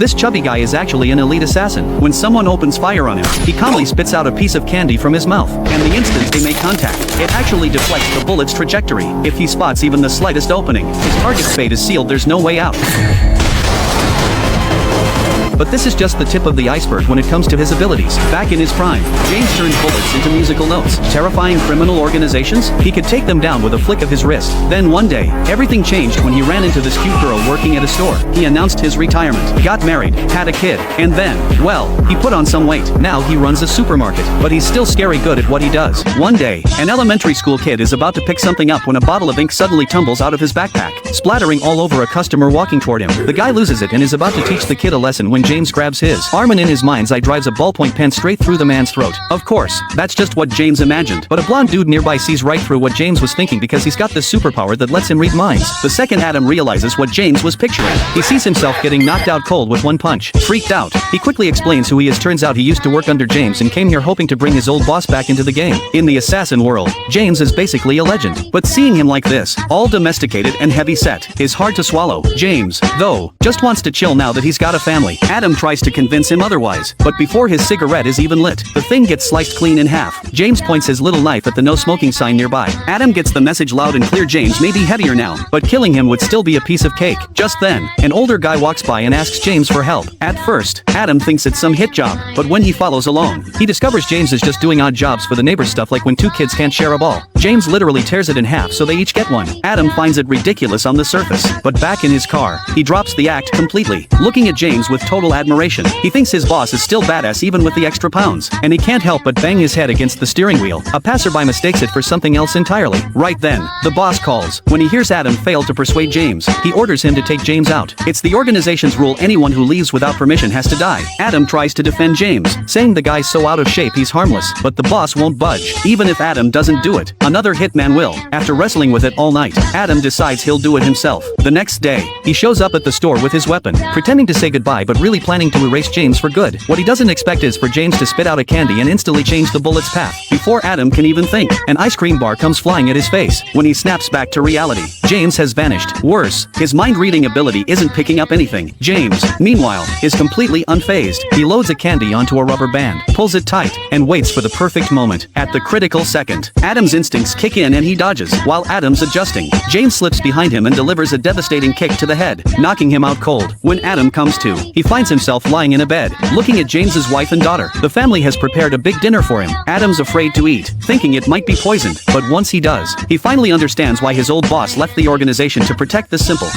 This chubby guy is actually an elite assassin. When someone opens fire on him, he calmly spits out a piece of candy from his mouth, and the instant they make contact, it actually deflects the bullet's trajectory. If he spots even the slightest opening, his target's fate is sealed. There's no way out. But this is just the tip of the iceberg when it comes to his abilities. Back in his prime, James turned bullets into musical notes. Terrifying criminal organizations? He could take them down with a flick of his wrist. Then one day, everything changed when he ran into this cute girl working at a store. He announced his retirement, got married, had a kid, and then, well, he put on some weight. Now he runs a supermarket, but he's still scary good at what he does. One day, an elementary school kid is about to pick something up when a bottle of ink suddenly tumbles out of his backpack, splattering all over a customer walking toward him. The guy loses it and is about to teach the kid a lesson when James grabs his arm and in his mind's eye drives a ballpoint pen straight through the man's throat. Of course, that's just what James imagined, but a blonde dude nearby sees right through what James was thinking because he's got this superpower that lets him read minds. The second Adam realizes what James was picturing, he sees himself getting knocked out cold with one punch. Freaked out, he quickly explains who he is. Turns out he used to work under James and came here hoping to bring his old boss back into the game. In the assassin world, James is basically a legend, but seeing him like this, all domesticated and heavy set, is hard to swallow. James, though, just wants to chill now that he's got a family. Adam tries to convince him otherwise, but before his cigarette is even lit, the thing gets sliced clean in half. James points his little knife at the no smoking sign nearby. Adam gets the message loud and clear. James may be heavier now, but killing him would still be a piece of cake. Just then, an older guy walks by and asks James for help. At first, Adam thinks it's some hit job, but when he follows along, he discovers James is just doing odd jobs for the neighbors, stuff like when two kids can't share a ball. James literally tears it in half so they each get one. Adam finds it ridiculous on the surface, but back in his car, he drops the act completely, looking at James with total admiration. He thinks his boss is still badass even with the extra pounds, and he can't help but bang his head against the steering wheel. A passerby mistakes it for something else entirely. Right then, the boss calls. When he hears Adam fail to persuade James, he orders him to take James out. It's the organization's rule, anyone who leaves without permission has to die. Adam tries to defend James, saying the guy's so out of shape he's harmless, but the boss won't budge. Even if Adam doesn't do it, another hitman will. After wrestling with it all night, Adam decides he'll do it himself. The next day, he shows up at the store with his weapon, pretending to say goodbye but really planning to erase James for good. What he doesn't expect is for James to spit out a candy and instantly change the bullet's path. Before Adam can even think, an ice cream bar comes flying at his face. When he snaps back to reality, James has vanished. Worse, his mind-reading ability isn't picking up anything. James, meanwhile, is completely unfazed. He loads a candy onto a rubber band, pulls it tight, and waits for the perfect moment. At the critical second, Adam's instincts kick in and he dodges. While Adam's adjusting, James slips behind him and delivers a devastating kick to the head, knocking him out cold. When Adam comes to, he finds himself lying in a bed, looking at James's wife and daughter. The family has prepared a big dinner for him. Adam's afraid to eat, thinking it might be poisoned, but once he does, he finally understands why his old boss left the organization to protect the simple,